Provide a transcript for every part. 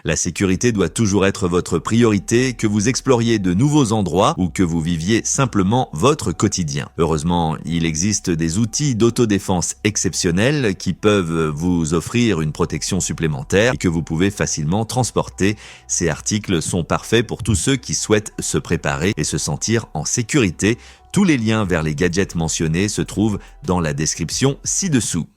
La sécurité doit toujours être votre priorité, que vous exploriez de nouveaux endroits ou que vous viviez simplement votre quotidien. Heureusement, il existe des outils d'autodéfense exceptionnels qui peuvent vous offrir une protection supplémentaire et que vous pouvez facilement transporter. Ces articles sont parfaits pour tous ceux qui souhaitent se préparer et se sentir en sécurité. Tous les liens vers les gadgets mentionnés se trouvent dans la description ci-dessous.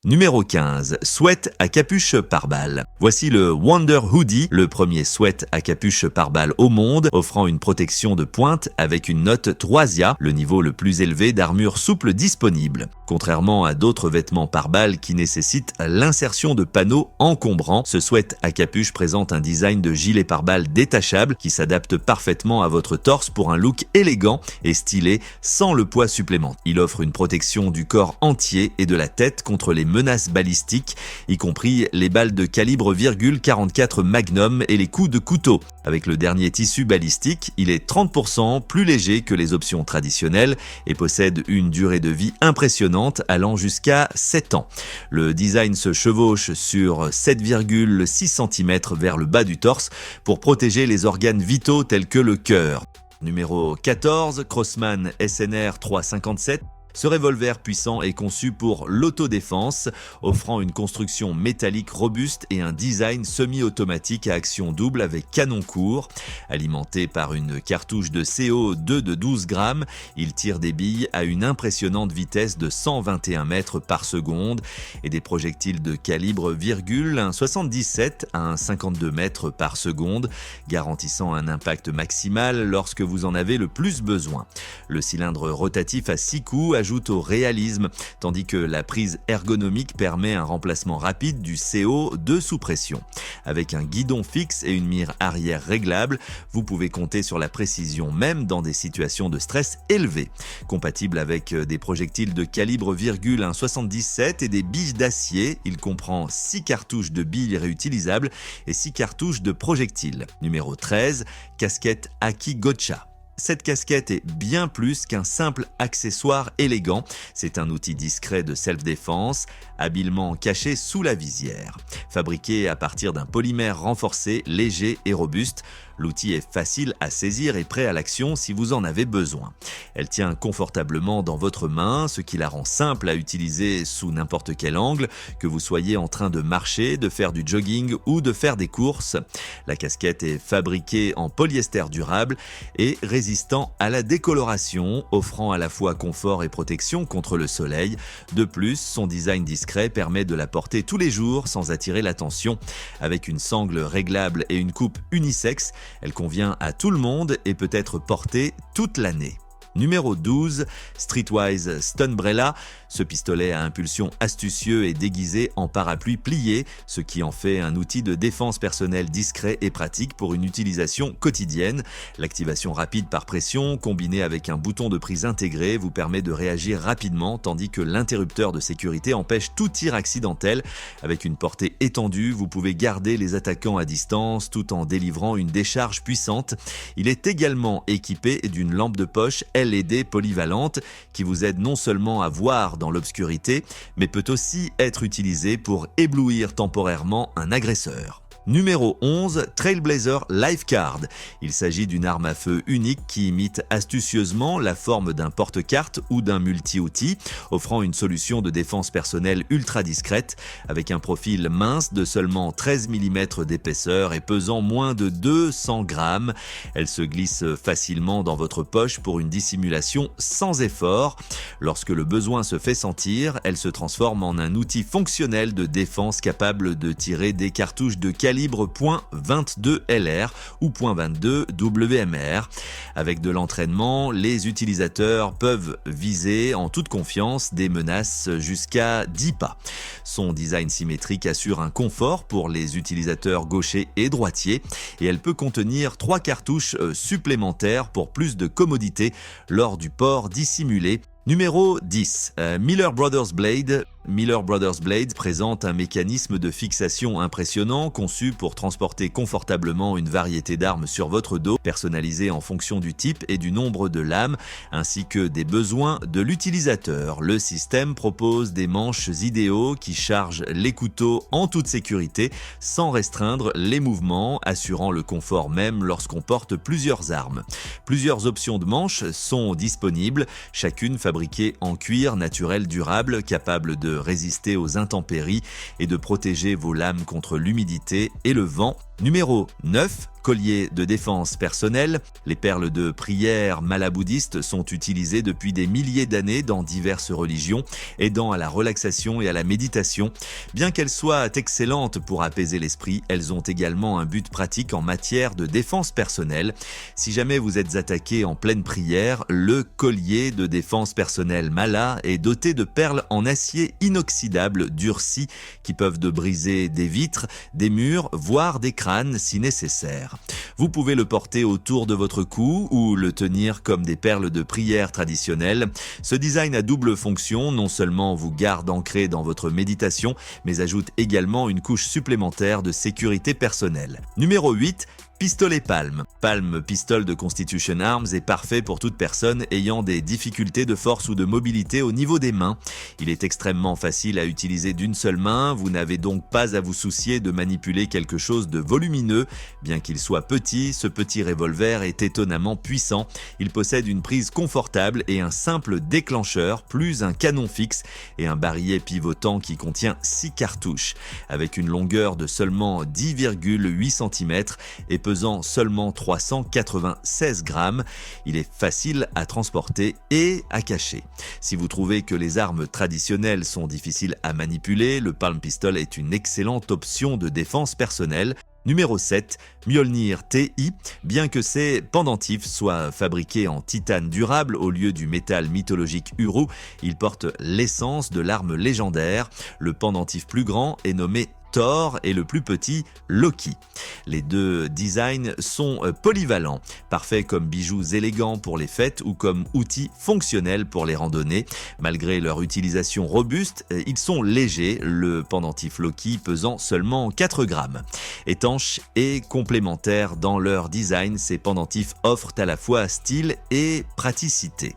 Numéro 15. Sweat à capuche pare-balles. Voici le Wonder Hoodie, le premier sweat à capuche pare-balles au monde, offrant une protection de pointe avec une note 3IA, le niveau le plus élevé d'armure souple disponible. Contrairement à d'autres vêtements pare-balles qui nécessitent l'insertion de panneaux encombrants, ce sweat à capuche présente un design de gilet pare-balles détachable qui s'adapte parfaitement à votre torse pour un look élégant et stylé sans le poids supplémentaire. Il offre une protection du corps entier et de la tête contre les menaces balistiques, y compris les balles de calibre .44 Magnum et les coups de couteau. Avec le dernier tissu balistique, il est 30% plus léger que les options traditionnelles et possède une durée de vie impressionnante allant jusqu'à 7 ans. Le design se chevauche sur 7,6 cm vers le bas du torse pour protéger les organes vitaux tels que le cœur. Numéro 14, Crossman SNR 357. Ce revolver puissant est conçu pour l'autodéfense, offrant une construction métallique robuste et un design semi-automatique à action double avec canon court. Alimenté par une cartouche de CO2 de 12 grammes, il tire des billes à une impressionnante vitesse de 121 mètres par seconde et des projectiles de calibre .77 à 52 mètres par seconde, garantissant un impact maximal lorsque vous en avez le plus besoin. Le cylindre rotatif à 6 coups ajoute au réalisme, tandis que la prise ergonomique permet un remplacement rapide du CO de sous pression. Avec un guidon fixe et une mire arrière réglable, vous pouvez compter sur la précision même dans des situations de stress élevé. Compatible avec des projectiles de calibre .77 et des billes d'acier, il comprend 6 cartouches de billes réutilisables et 6 cartouches de projectiles. Numéro 13, casquette Aki Gotcha. Cette casquette est bien plus qu'un simple accessoire élégant, c'est un outil discret de self-défense, habilement caché sous la visière. Fabriqué à partir d'un polymère renforcé, léger et robuste, l'outil est facile à saisir et prêt à l'action si vous en avez besoin. Elle tient confortablement dans votre main, ce qui la rend simple à utiliser sous n'importe quel angle, que vous soyez en train de marcher, de faire du jogging ou de faire des courses. La casquette est fabriquée en polyester durable et résistant à la décoloration, offrant à la fois confort et protection contre le soleil. De plus, son design discret permet de la porter tous les jours sans attirer l'attention. Avec une sangle réglable et une coupe unisexe, elle convient à tout le monde et peut être portée toute l'année. Numéro 12, Streetwise Stunbrella. Ce pistolet à impulsion astucieux est déguisé en parapluie plié, ce qui en fait un outil de défense personnelle discret et pratique pour une utilisation quotidienne. L'activation rapide par pression, combinée avec un bouton de prise intégré, vous permet de réagir rapidement, tandis que l'interrupteur de sécurité empêche tout tir accidentel. Avec une portée étendue, vous pouvez garder les attaquants à distance tout en délivrant une décharge puissante. Il est également équipé d'une lampe de poche LED polyvalente qui vous aide non seulement à voir dans l'obscurité, mais peut aussi être utilisé pour éblouir temporairement un agresseur. Numéro 11, Trailblazer Lifecard. Il s'agit d'une arme à feu unique qui imite astucieusement la forme d'un porte-carte ou d'un multi-outil, offrant une solution de défense personnelle ultra discrète, avec un profil mince de seulement 13 mm d'épaisseur et pesant moins de 200 grammes. Elle se glisse facilement dans votre poche pour une dissimulation sans effort. Lorsque le besoin se fait sentir, elle se transforme en un outil fonctionnel de défense capable de tirer des cartouches de calibre .22 LR ou .22 WMR. Avec de l'entraînement, les utilisateurs peuvent viser en toute confiance des menaces jusqu'à 10 pas. Son design symétrique assure un confort pour les utilisateurs gauchers et droitiers et elle peut contenir 3 cartouches supplémentaires pour plus de commodité lors du port dissimulé. Numéro 10, Miller Brothers Blade. Miller Brothers Blades présente un mécanisme de fixation impressionnant conçu pour transporter confortablement une variété d'armes sur votre dos, personnalisé en fonction du type et du nombre de lames, ainsi que des besoins de l'utilisateur. Le système propose des manches idéaux qui chargent les couteaux en toute sécurité, sans restreindre les mouvements, assurant le confort même lorsqu'on porte plusieurs armes. Plusieurs options de manches sont disponibles, chacune fabriquée en cuir naturel durable, capable de résister aux intempéries et de protéger vos lames contre l'humidité et le vent. Numéro 9. Collier de défense personnelle. Les perles de prière malabouddhistes sont utilisées depuis des milliers d'années dans diverses religions, aidant à la relaxation et à la méditation. Bien qu'elles soient excellentes pour apaiser l'esprit, elles ont également un but pratique en matière de défense personnelle. Si jamais vous êtes attaqué en pleine prière, le collier de défense personnelle Mala est doté de perles en acier inoxydable durcies qui peuvent briser des vitres, des murs, voire des crânes si nécessaire. Vous pouvez le porter autour de votre cou ou le tenir comme des perles de prière traditionnelles. Ce design à double fonction non seulement vous garde ancré dans votre méditation, mais ajoute également une couche supplémentaire de sécurité personnelle. Numéro 8. Pistolet Palm. Palm Pistol de Constitution Arms est parfait pour toute personne ayant des difficultés de force ou de mobilité au niveau des mains. Il est extrêmement facile à utiliser d'une seule main, vous n'avez donc pas à vous soucier de manipuler quelque chose de volumineux. Bien qu'il soit petit, ce petit revolver est étonnamment puissant. Il possède une prise confortable et un simple déclencheur, plus un canon fixe et un barillet pivotant qui contient 6 cartouches. Avec une longueur de seulement 10,8 cm et pesant seulement 396 grammes, il est facile à transporter et à cacher. Si vous trouvez que les armes traditionnelles sont difficiles à manipuler, le Palm Pistol est une excellente option de défense personnelle. Numéro 7. Mjolnir TI. Bien que ces pendentifs soient fabriqués en titane durable au lieu du métal mythologique Uru, ils portent l'essence de l'arme légendaire. Le pendentif plus grand est nommé Thor et le plus petit, Loki. Les deux designs sont polyvalents, parfaits comme bijoux élégants pour les fêtes ou comme outils fonctionnels pour les randonnées. Malgré leur utilisation robuste, ils sont légers, le pendentif Loki pesant seulement 4 grammes. Étanches et complémentaires dans leur design, ces pendentifs offrent à la fois style et praticité.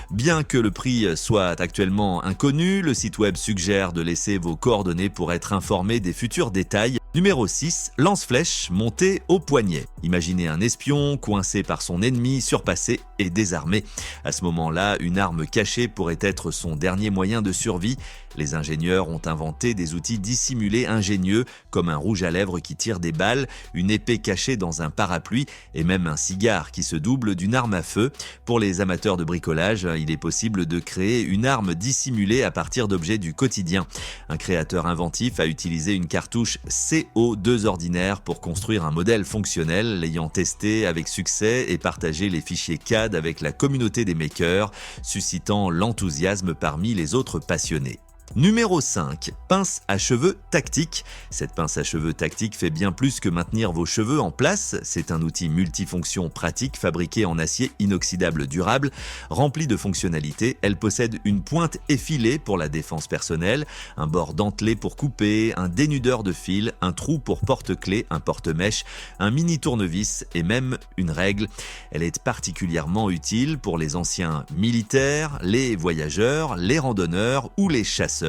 Bien que le prix soit actuellement inconnu, le site web suggère de laisser vos coordonnées pour être informé des futurs détails. Numéro 6. Lance-flèche monté au poignet. Imaginez un espion coincé par son ennemi, surpassé et désarmé. À ce moment-là, une arme cachée pourrait être son dernier moyen de survie. Les ingénieurs ont inventé des outils dissimulés ingénieux, comme un rouge à lèvres qui tire des balles, une épée cachée dans un parapluie et même un cigare qui se double d'une arme à feu. Pour les amateurs de bricolage, il est possible de créer une arme dissimulée à partir d'objets du quotidien. Un créateur inventif a utilisé une cartouche CO2 ordinaire pour construire un modèle fonctionnel, l'ayant testé avec succès et partagé les fichiers CAD avec la communauté des makers, suscitant l'enthousiasme parmi les autres passionnés. Numéro 5. Pince à cheveux tactique. Cette pince à cheveux tactique fait bien plus que maintenir vos cheveux en place. C'est un outil multifonction pratique fabriqué en acier inoxydable durable. Rempli de fonctionnalités, elle possède une pointe effilée pour la défense personnelle, un bord dentelé pour couper, un dénudeur de fil, un trou pour porte-clés, un porte-mèche, un mini tournevis et même une règle. Elle est particulièrement utile pour les anciens militaires, les voyageurs, les randonneurs ou les chasseurs,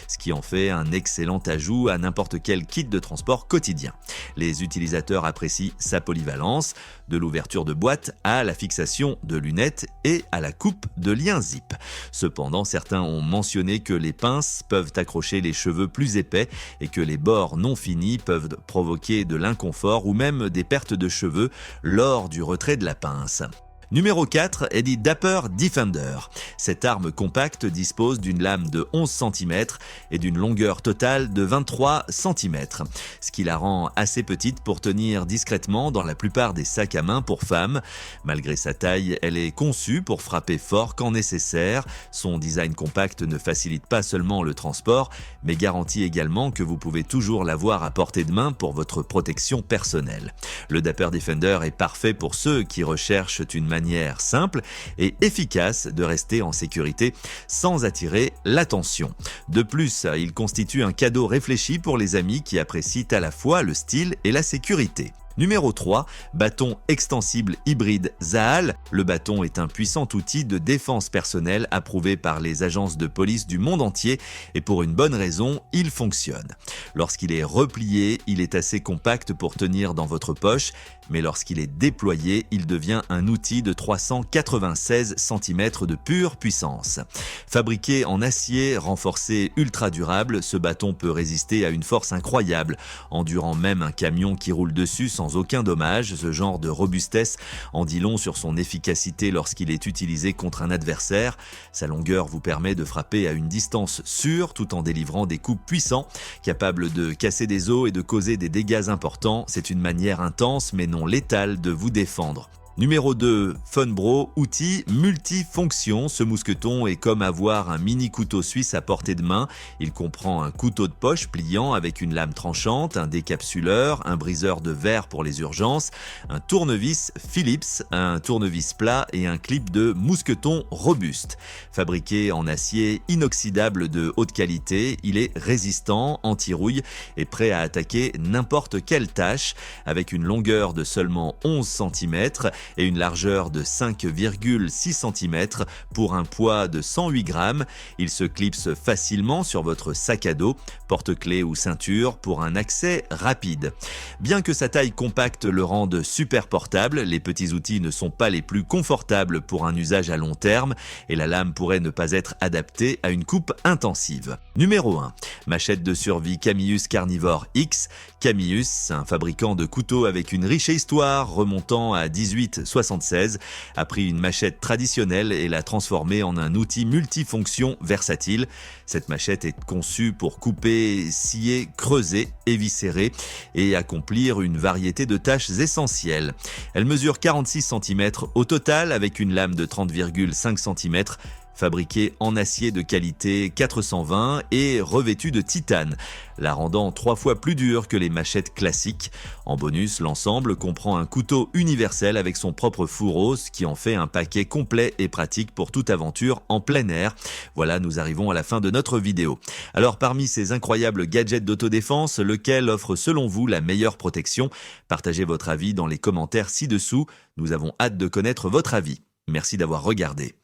ce qui en fait un excellent ajout à n'importe quel kit de transport quotidien. Les utilisateurs apprécient sa polyvalence, de l'ouverture de boîte à la fixation de lunettes et à la coupe de liens zip. Cependant, certains ont mentionné que les pinces peuvent accrocher les cheveux plus épais et que les bords non finis peuvent provoquer de l'inconfort ou même des pertes de cheveux lors du retrait de la pince. Numéro 4 est dit Dapper Defender. Cette arme compacte dispose d'une lame de 11 cm et d'une longueur totale de 23 cm, ce qui la rend assez petite pour tenir discrètement dans la plupart des sacs à main pour femmes. Malgré sa taille, elle est conçue pour frapper fort quand nécessaire. Son design compact ne facilite pas seulement le transport, mais garantit également que vous pouvez toujours l'avoir à portée de main pour votre protection personnelle. Le Dapper Defender est parfait pour ceux qui recherchent une manière manière simple et efficace de rester en sécurité sans attirer l'attention. De plus, il constitue un cadeau réfléchi pour les amis qui apprécient à la fois le style et la sécurité. Numéro 3, bâton extensible hybride Zaal. Le bâton est un puissant outil de défense personnelle approuvé par les agences de police du monde entier et pour une bonne raison, il fonctionne. Lorsqu'il est replié, il est assez compact pour tenir dans votre poche, mais lorsqu'il est déployé, il devient un outil de 396 cm de pure puissance. Fabriqué en acier renforcé ultra durable, ce bâton peut résister à une force incroyable, endurant même un camion qui roule dessus sans aucun dommage. Ce genre de robustesse en dit long sur son efficacité lorsqu'il est utilisé contre un adversaire. Sa longueur vous permet de frapper à une distance sûre tout en délivrant des coups puissants, capables de casser des os et de causer des dégâts importants. C'est une manière intense mais non létale de vous défendre. Numéro 2, Funbro, outil multifonction. Ce mousqueton est comme avoir un mini couteau suisse à portée de main. Il comprend un couteau de poche pliant avec une lame tranchante, un décapsuleur, un briseur de verre pour les urgences, un tournevis Phillips, un tournevis plat et un clip de mousqueton robuste. Fabriqué en acier inoxydable de haute qualité, il est résistant, anti-rouille et prêt à attaquer n'importe quelle tâche. Avec une longueur de seulement 11 cm, et une largeur de 5,6 cm pour un poids de 108 grammes. Il se clipse facilement sur votre sac à dos, porte-clés ou ceinture pour un accès rapide. Bien que sa taille compacte le rende super portable, les petits outils ne sont pas les plus confortables pour un usage à long terme et la lame pourrait ne pas être adaptée à une coupe intensive. Numéro 1. Machette de survie Camillus Carnivore X. Camillus, un fabricant de couteaux avec une riche histoire remontant à 1876, a pris une machette traditionnelle et l'a transformée en un outil multifonction versatile. Cette machette est conçue pour couper, scier, creuser, éviscérer et accomplir une variété de tâches essentielles. Elle mesure 46 cm au total avec une lame de 30,5 cm, fabriquée en acier de qualité 420 et revêtue de titane, la rendant 3 fois plus dure que les machettes classiques. En bonus, l'ensemble comprend un couteau universel avec son propre fourreau, ce qui en fait un paquet complet et pratique pour toute aventure en plein air. Voilà, nous arrivons à la fin de notre vidéo. Alors parmi ces incroyables gadgets d'autodéfense, lequel offre selon vous la meilleure protection? Partagez votre avis dans les commentaires ci-dessous. Nous avons hâte de connaître votre avis. Merci d'avoir regardé.